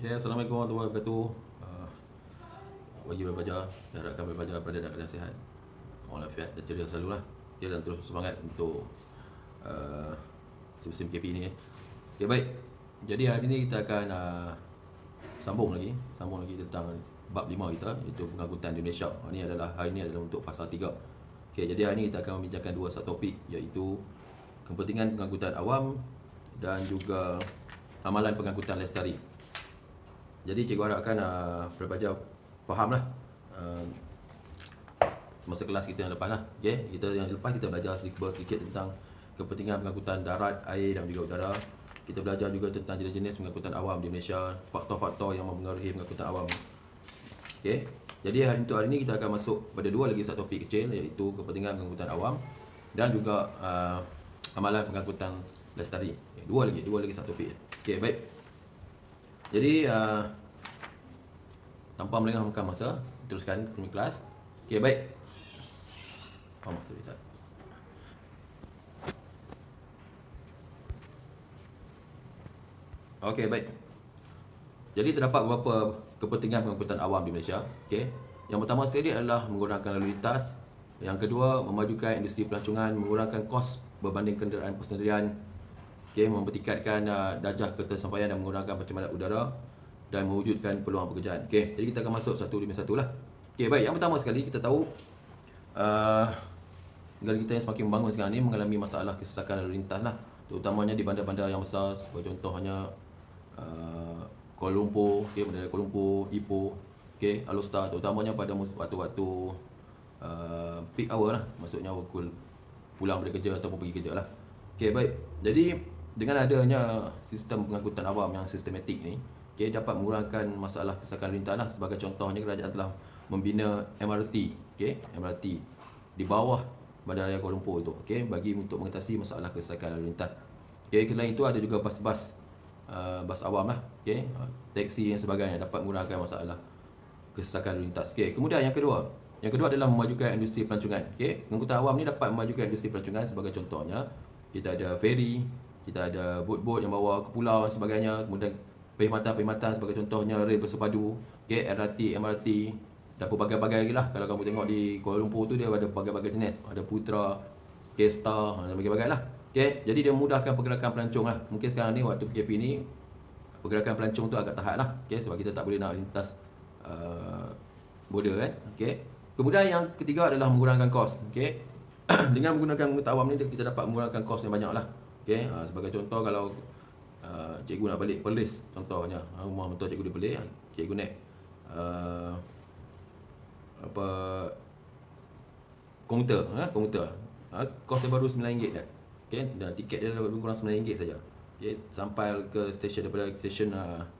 Ya, Assalamualaikum warahmatullahi wabarakatuh. Bagi belajar, harapkan belajar pada dalam keadaan sihat, walafiat dan ceria selalu lah. Ya, dan terus semangat untuk uh, musim KP ni. Okay, baik. Jadi hari ni kita akan sambung lagi tentang bab 5 kita, iaitu pengangkutan di Malaysia. Hari ini adalah untuk fasa 3. Okay, jadi hari ini kita akan membincangkan dua subtopik, iaitu kepentingan pengangkutan awam dan juga amalan pengangkutan lestari. Jadi cikgu harapkan pelajar fahamlah masa kelas kita yang lepas lah. Okay? Yang lepas kita belajar sedikit tentang kepentingan pengangkutan darat, air dan juga udara. Kita belajar juga tentang jenis-jenis pengangkutan awam di Malaysia, faktor-faktor yang mempengaruhi pengangkutan awam. Okay? Jadi untuk hari ini kita akan masuk pada dua lagi satu topik kecil, iaitu kepentingan pengangkutan awam dan juga amalan pengangkutan lestari. Okay, dua lagi satu topik. Okay, baik. Jadi tanpa melengahkan masa, teruskan punya kelas. Okay, baik. Sorry, Ustaz. Okay, baik. Jadi terdapat beberapa kepentingan pengangkutan awam di Malaysia. Okay. Yang pertama sekali adalah mengurangkan lalu lintas. Yang kedua, memajukan industri pelancongan, mengurangkan kos berbanding kenderaan persendirian. Okay, mempertingkatkan darjah ketersampaian dan mengurangkan pencemaran udara dan mewujudkan peluang pekerjaan. Okay, jadi kita akan masuk satu demi satu lah. Okay, baik. Yang pertama sekali kita tahu negara kita yang semakin membangun sekarang ni mengalami masalah kesesakan lalu lintas lah, terutamanya di bandar-bandar yang besar, sebagai contohnya Kuala Lumpur, okay, bandar Kuala Lumpur, Ipoh, okay, Alor Setar, terutamanya pada waktu-waktu peak hour lah, maksudnya waktu pulang dari kerja ataupun pergi kerja lah. Okay, baik. Jadi dengan adanya sistem pengangkutan awam yang sistematik ni, okay, dapat mengurangkan masalah kesesakan lalu lintas lah. Sebagai contohnya, kerajaan telah membina MRT, okay, MRT di bawah Bandaraya Kuala Lumpur itu, okay, bagi untuk mengatasi masalah kesesakan lalu lintas. Okay, selain itu ada juga bas-bas bas awam lah, okay, taksi dan sebagainya, dapat mengurangkan masalah kesesakan lalu lintas. Okay, kemudian yang kedua adalah memajukan industri pelancongan. Okay, pengangkutan awam ni dapat memajukan industri pelancongan. Sebagai contohnya, kita ada ferry, kita ada bot-bot yang bawa ke pulau dan sebagainya. Kemudian perkhidmatan sebagai contohnya rel bersepadu, okay, LRT, MRT dan pelbagai-bagai lagi lah. Kalau kamu tengok di Kuala Lumpur tu, dia ada pelbagai-bagai jenis, ada Putra, okay, Star dan berbagai-bagai lah. Okay, jadi dia memudahkan pergerakan pelancong lah. Mungkin sekarang ni waktu PKP ni pergerakan pelancong tu agak tahan lah, okay, sebab kita tak boleh nak lintas border kan. Okay. Kemudian yang ketiga adalah mengurangkan kos. Okay. Dengan menggunakan pengangkutan awam ni kita dapat mengurangkan kos yang banyak lah. Okay. Sebagai contoh, kalau cikgu nak balik Perlis contohnya, rumah mentua cikgu di Perlis, cikgu naik komuter, kos dia baru RM9 dah. Okay, dan tiket dia lebih kurang RM9 saja. Okay, sampai ke stesen, daripada stesen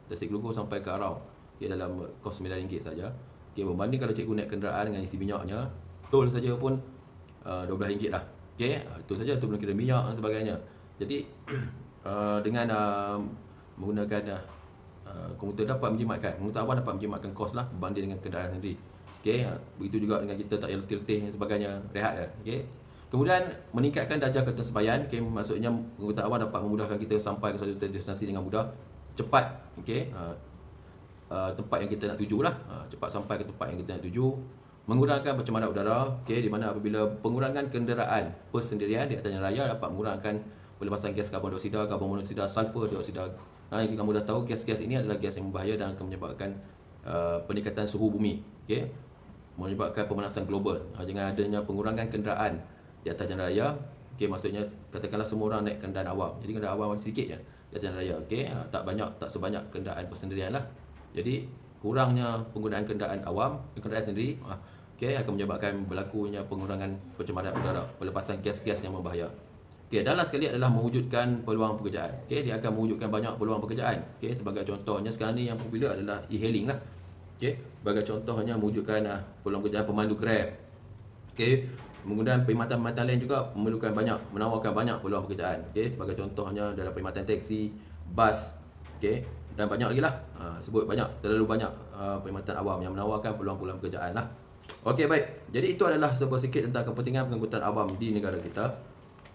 Tasik Kelungkung sampai ke Arau, okay, dalam kos RM9 saja. Okay, berbanding kalau cikgu naik kenderaan dengan isi minyaknya, tol saja pun RM12 lah. Okay, itu saja, tu belum kira minyak dan sebagainya. Jadi dengan menggunakan komuter dapat menjimatkan, pengangkutan awam dapat menjimatkan kos lah berbanding dengan kenderaan sendiri. Okay, begitu juga dengan kita tak payah letih-letih dan sebagainya, rehat lah. Okay. Kemudian meningkatkan darjah ketersampaian. Okay, maksudnya pengangkutan awam dapat memudahkan kita sampai ke satu destinasi dengan mudah, cepat. Okay, tempat yang kita nak tuju lah, cepat sampai ke tempat yang kita nak tuju. Mengurangkan pencemaran udara, okay, di mana apabila pengurangan kenderaan persendirian di atas jalan raya dapat mengurangkan pelepasan gas karbon dioksida, karbon monoksida, sulfur dioksida. Yang kamu dah tahu, gas-gas ini adalah gas yang berbahaya dan akan menyebabkan peningkatan suhu bumi, okay, menyebabkan pemanasan global. Dengan adanya pengurangan kenderaan di atas jalan raya, okay, maksudnya katakanlah semua orang naik kenderaan awam, jadi kenderaan awam sedikit je di atas jalan raya, okay, tak sebanyak kenderaan persendirian lah. Jadi kurangnya penggunaan kenderaan awam, kenderaan sendiri, okay, akan menyebabkan berlakunya pengurangan pencemaran udara, pelepasan gas-gas yang berbahaya. Okay, dan last sekali adalah mewujudkan peluang pekerjaan. Okay, dia akan mewujudkan banyak peluang pekerjaan. Okay, sebagai contohnya sekarang ni yang popular adalah e-hailing lah. Okay, sebagai contohnya mewujudkan peluang pekerjaan pemandu Grab. Okay, menggunakan perkhidmatan lain juga menawarkan banyak peluang pekerjaan. Okay, sebagai contohnya dalam perkhidmatan teksi, bas, okay, dan banyak lagi lah. Sebut banyak, terlalu banyak perkhidmatan awam yang menawarkan peluang-peluang pekerjaan lah. Okey, baik. Jadi itu adalah sebuah sikit tentang kepentingan pengangkutan awam di negara kita.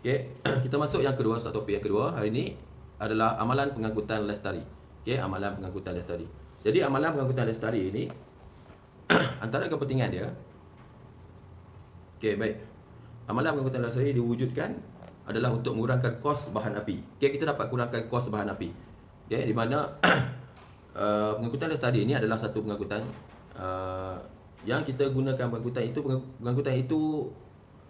Okey, kita masuk yang kedua, topik yang kedua hari ini adalah amalan pengangkutan lestari. Okey, amalan pengangkutan lestari. Jadi amalan pengangkutan lestari ini antara kepentingan dia, okey, baik. Amalan pengangkutan lestari diwujudkan adalah untuk mengurangkan kos bahan api. Okey, kita dapat kurangkan kos bahan api. Okey, di mana pengangkutan lestari ini adalah satu pengangkutan yang kita gunakan pengangkutan itu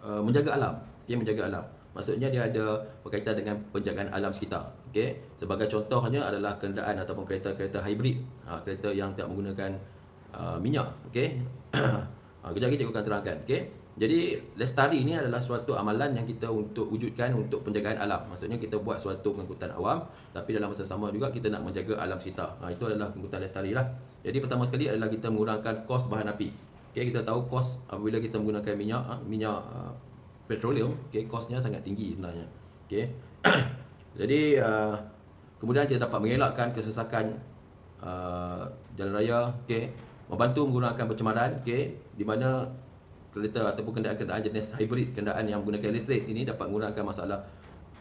menjaga alam. Okey, menjaga alam. Maksudnya dia ada berkaitan dengan penjagaan alam sekitar. Okey, sebagai contohnya adalah kenderaan ataupun kereta-kereta hybrid, kereta yang tak menggunakan minyak. Okey. Kejap lagi cikgu akan terangkan. Okey. Jadi lestari ini adalah suatu amalan yang kita untuk wujudkan untuk penjagaan alam. Maksudnya kita buat suatu pengangkutan awam, tapi dalam masa sama juga kita nak menjaga alam sekitar. Itu adalah pengangkutan lestari lah. Jadi pertama sekali adalah kita mengurangkan kos bahan api. Okey, kita tahu kos apabila kita menggunakan minyak petroleum, okey, kosnya sangat tinggi sebenarnya. Okey. Jadi kemudian kita dapat mengelakkan kesesakan jalan raya, okey, membantu mengurangkan pencemaran, okey, di mana kereta ataupun kenderaan-kenderaan jenis hybrid, kenderaan yang menggunakan elektrik ini dapat mengurangkan masalah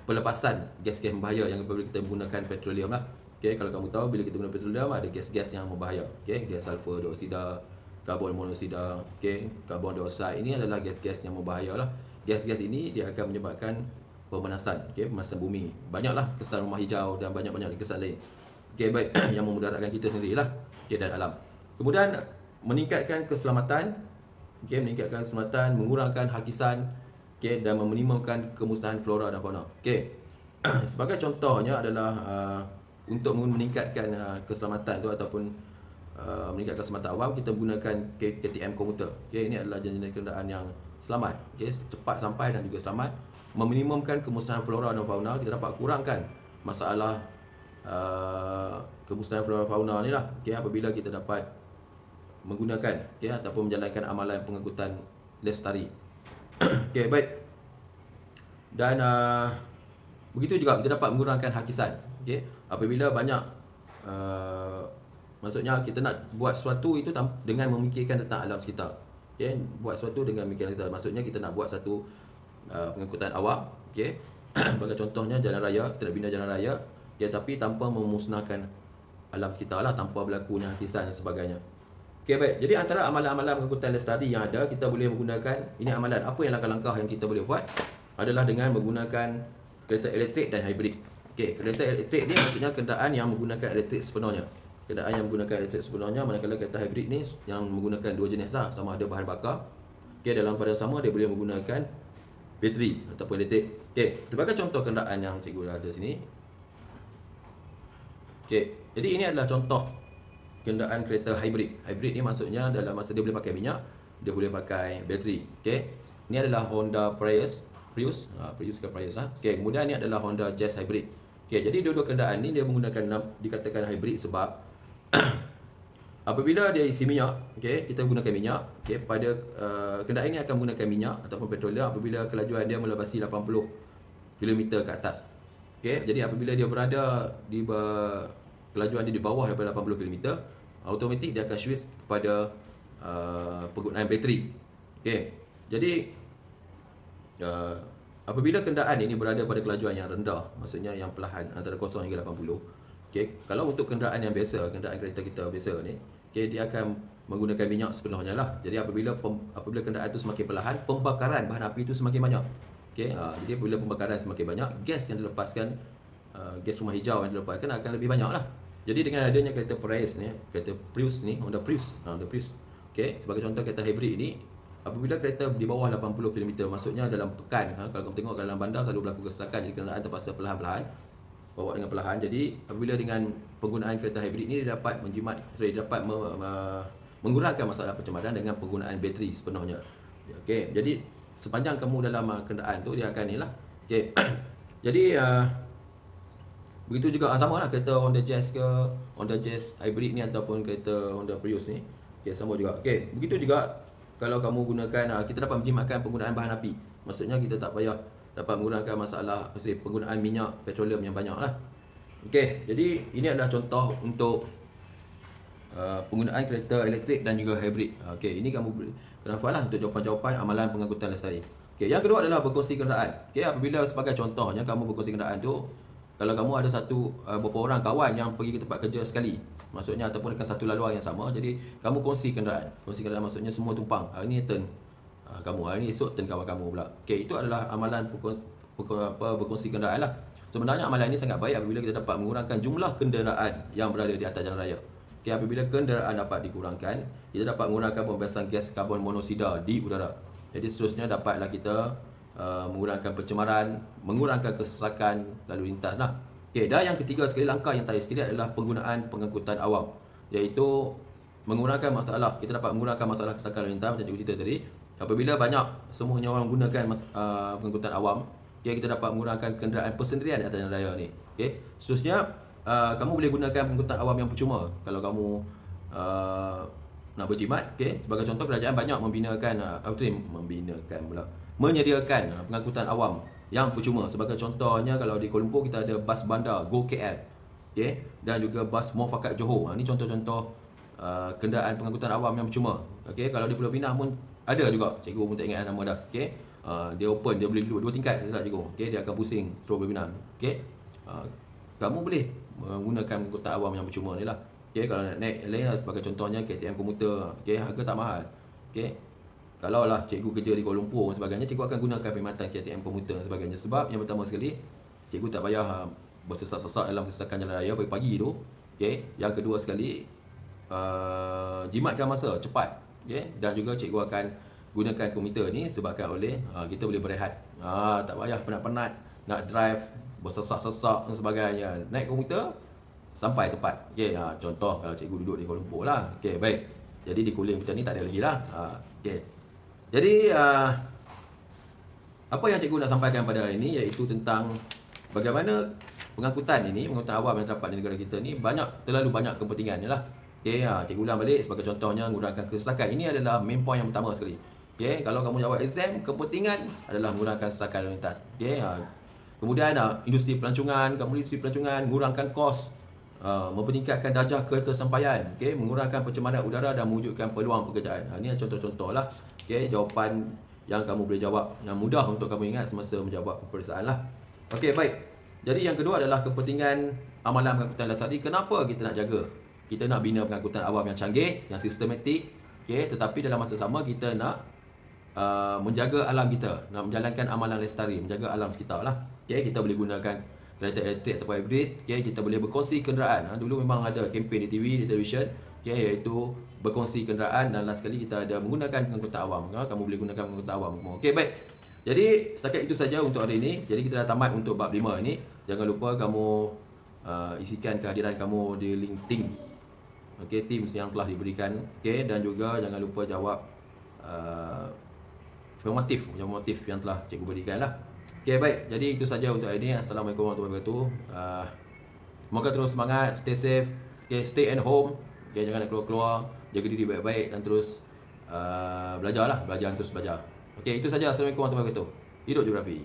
pelepasan gas-gas berbahaya yang apabila kita menggunakan petroleum lah. Okey, kalau kamu tahu bila kita guna petroleum ada gas-gas yang berbahaya. Okey, gas sulfur dioksida, karbon monoksida, okey, karbon dioksida ini adalah gas-gas yang berbahaya lah. Gas-gas ini dia akan menyebabkan pemanasan, okey, pemanasan bumi. Banyaklah kesan rumah hijau dan banyak-banyak kesan lain. Okey, baik yang memudaratkan kita sendirilah, okey, dan alam. Kemudian meningkatkan keselamatan, okey, meningkatkan keselamatan, mengurangkan hakisan, okey, dan meminimumkan kemusnahan flora dan fauna. Okey. Sebagai contohnya adalah untuk meningkatkan keselamatan tu ataupun meningkatkan keselamatan awam, kita menggunakan KTM komuter. Okey, ini adalah jenis kenderaan yang selamat, okey, cepat sampai dan juga selamat, meminimumkan kemusnahan flora dan fauna. Kita dapat kurangkan masalah kemusnahan flora dan fauna ni lah, okey, apabila kita dapat menggunakan, okey, ataupun menjalankan amalan pengangkutan lestari. Okey, baik. Dan begitu juga kita dapat mengurangkan hakisan. Okey, apabila banyak maksudnya kita nak buat sesuatu itu dengan memikirkan tentang alam sekitar. Okey, buat sesuatu dengan memikirkan sekitar. Maksudnya kita nak buat satu pengangkutan awam, okey. Sebagai contohnya jalan raya, kita nak bina jalan raya, okey, tapi tanpa memusnahkan alam sekitar lah, tanpa berlakunya hakisan dan sebagainya. Okey, baik. Jadi antara amalan-amalan pengangkutan lestari yang ada, kita boleh menggunakan ini amalan. Apa yang langkah-langkah yang kita boleh buat adalah dengan menggunakan kereta elektrik dan hybrid. Okey, kereta elektrik ni maksudnya kenderaan yang menggunakan elektrik sepenuhnya. Kenderaan yang menggunakan elektrik sepenuhnya, manakala kereta hybrid ni yang menggunakan dua jenis lah, sama ada bahan bakar. Okey, dalam pada sama dia boleh menggunakan bateri ataupun elektrik. Okey, sebagai contoh kenderaan yang cikgu ada sini. Okey, jadi ini adalah contoh kenderaan kereta hybrid. Hybrid ni maksudnya dalam masa dia boleh pakai minyak, dia boleh pakai bateri. Okey, ini adalah Honda Prius ke Prius lah. Okey, kemudian ni adalah Honda Jazz hybrid. Okey, jadi dua-dua kenderaan ni dia menggunakan, dikatakan hybrid sebab apabila dia isi minyak, okey, kita gunakan minyak, okey, pada kenderaan ini akan menggunakan minyak ataupun petroleum apabila kelajuan dia melebasi 80 km ke atas. Okey, jadi apabila dia berada di kelajuan dia di bawah daripada 80 km, automatik dia akan switch kepada penggunaan bateri. Okey, jadi apabila kenderaan ini berada pada kelajuan yang rendah, maksudnya yang perlahan antara 0 hingga 80, okey, kalau untuk kenderaan yang biasa, kenderaan kereta kita biasa ni, okey, dia akan menggunakan minyak sepenuhnya lah. Jadi apabila kenderaan itu semakin perlahan, pembakaran bahan api itu semakin banyak. Okey, jadi apabila pembakaran semakin banyak, gas yang dilepaskan, gas rumah hijau yang dilepaskan akan lebih banyak lah. Jadi dengan adanya kereta Prius ni, kereta Prius ni, Honda Prius, okey, sebagai contoh kereta hybrid ini, apabila kereta di bawah 80 km, maksudnya dalam pekan, kalau kamu tengok dalam bandar selalu berlaku kesesakan, jadi kenderaan terpaksa perlahan-lahan bawa dengan perlahan. Jadi apabila dengan penggunaan kereta hybrid ini dia dapat mengurangkan masalah pencemaran dengan penggunaan bateri sepenuhnya. Okey, jadi sepanjang kamu dalam kenderaan tu dia akan ni lah. Okey. Jadi begitu juga sama lah kereta Honda Jazz ke Honda Jazz hybrid ni ataupun kereta Honda Prius ni. Okey, sama juga. Okey, begitu juga kalau kamu gunakan, kita dapat menjimatkan penggunaan bahan api. Maksudnya kita tak payah dapat menggunakan masalah penggunaan minyak petroleum yang banyak lah. Okey, jadi ini adalah contoh untuk penggunaan kereta elektrik dan juga hybrid. Okey, ini kamu kenapa lah untuk jawapan-jawapan amalan pengangkutan lestari. Okey, yang kedua adalah berkongsi kenderaan. Okey, apabila sebagai contohnya kamu berkongsi kenderaan tu, kalau kamu ada beberapa orang kawan yang pergi ke tempat kerja sekali, maksudnya ataupun dekat satu laluan yang sama, jadi kamu kongsi kenderaan. Kongsi kenderaan maksudnya semua tumpang. Hari ni turn kamu, hari ni esok turn kawan kamu pula. Okey, itu adalah amalan berkongsi kenderaan lah. Sebenarnya amalan ini sangat baik apabila kita dapat mengurangkan jumlah kenderaan yang berada di atas jalan raya. Okey, apabila kenderaan dapat dikurangkan, kita dapat mengurangkan pembebasan gas karbon monoksida di udara. Jadi seterusnya dapatlah kita mengurangkan pencemaran, mengurangkan kesesakan lalu lintas lah. Okey, dan yang ketiga sekali, langkah yang tak sekali adalah penggunaan pengangkutan awam, iaitu mengurangkan masalah. Kita dapat mengurangkan masalah kesesakan lalu lintas macam cikgu cerita tadi. Apabila banyak semuanya orang gunakan pengangkutan awam, okay, kita dapat mengurangkan kenderaan persendirian di atas jalan raya ni. Okay. Seterusnya, kamu boleh gunakan pengangkutan awam yang percuma. Kalau kamu nak berjimat, okay. Sebagai contoh, kerajaan banyak menyediakan pengangkutan awam yang percuma. Sebagai contohnya, kalau di Kuala Lumpur kita ada bas bandar Go KL, okay. Dan juga bas Muafakat Johor. Ini contoh-contoh kenderaan pengangkutan awam yang percuma. Okay. Kalau di Pulau Pinang pun ada juga, cikgu pun tak ingat nama dah. Okay. Dia open, dia boleh duduk 2 tingkat saya cikgu. Okay. Dia akan pusing terus Pulau Pinang. Okay. Kamu boleh menggunakan pengangkutan awam yang percuma ni lah. Okay. Kalau nak naik lain lah, sebagai contohnya KTM komuter, okay, harga tak mahal. Okay. Kalau lah cikgu kerja di Kuala Lumpur dan sebagainya, cikgu akan gunakan perkhidmatan KTM komuter dan sebagainya. Sebab yang pertama sekali, cikgu tak payah bersesak-sesak dalam kesesakan jalan raya pagi-pagi tu. Okay. Yang kedua sekali, jimatkan masa cepat. Okay. Dan juga cikgu akan gunakan komuter ni sebabkan oleh kita boleh berehat. Tak payah penat-penat nak drive, bersesak-sesak dan sebagainya. Naik komuter sampai tepat. Okay. Contoh kalau cikgu duduk di Kuala Lumpur lah. Okay, baik. Jadi di Kulim kita ni tak ada lagi lah. Okay. Jadi apa yang cikgu nak sampaikan pada hari ini iaitu tentang bagaimana pengangkutan awam yang terdapat di negara kita ni terlalu banyak kepentingannya lah. Okay, cikgu ulang balik sebagai contohnya mengurangkan kesesakan. Ini adalah main point yang pertama sekali. Okay, kalau kamu jawab exam, kepentingan adalah mengurangkan kesesakan lalu lintas. Okay, kemudian industri pelancongan, mengurangkan kos, mempeningkatkan darjah ketersampaian, okay, mengurangkan pencemaran udara dan mewujudkan peluang pekerjaan. Ini contoh-contoh lah. Okay, jawapan yang kamu boleh jawab, yang mudah untuk kamu ingat semasa menjawab peperiksaan lah. Okay, baik. Jadi yang kedua adalah kepentingan amalan pengangkutan lestari. Kenapa kita nak jaga? Kita nak bina pengangkutan awam yang canggih, yang sistematik, okay, tetapi dalam masa sama kita nak menjaga alam kita, nak menjalankan amalan lestari, menjaga alam sekitar lah. Okay, kita boleh gunakan kereta elektrik ataupun hybrid. Okay, kita boleh berkongsi kenderaan. Dulu memang ada kempen di TV, di televisyen, okay, iaitu berkongsi kenderaan, dan last sekali kita ada menggunakan pengangkutan awam. Kamu boleh gunakan pengangkutan awam. Okay, baik. Jadi setakat itu saja untuk hari ini. Jadi kita dah tamat untuk bab 5 ini. Jangan lupa kamu isikan kehadiran kamu di LinkedIn. Okay, Teams yang telah diberikan. Okay, dan juga jangan lupa jawab formatif yang telah cikgu berikan lah. Okay, baik. Jadi itu saja untuk hari ini. Assalamualaikum warahmatullahi wabarakatuh. Semoga terus semangat, stay safe, okay, stay at home. Okay, jangan nak keluar-keluar, jaga diri baik-baik dan terus belajar. Okay, itu saja. Assalamualaikum warahmatullahi wabarakatuh. Hidup geografi.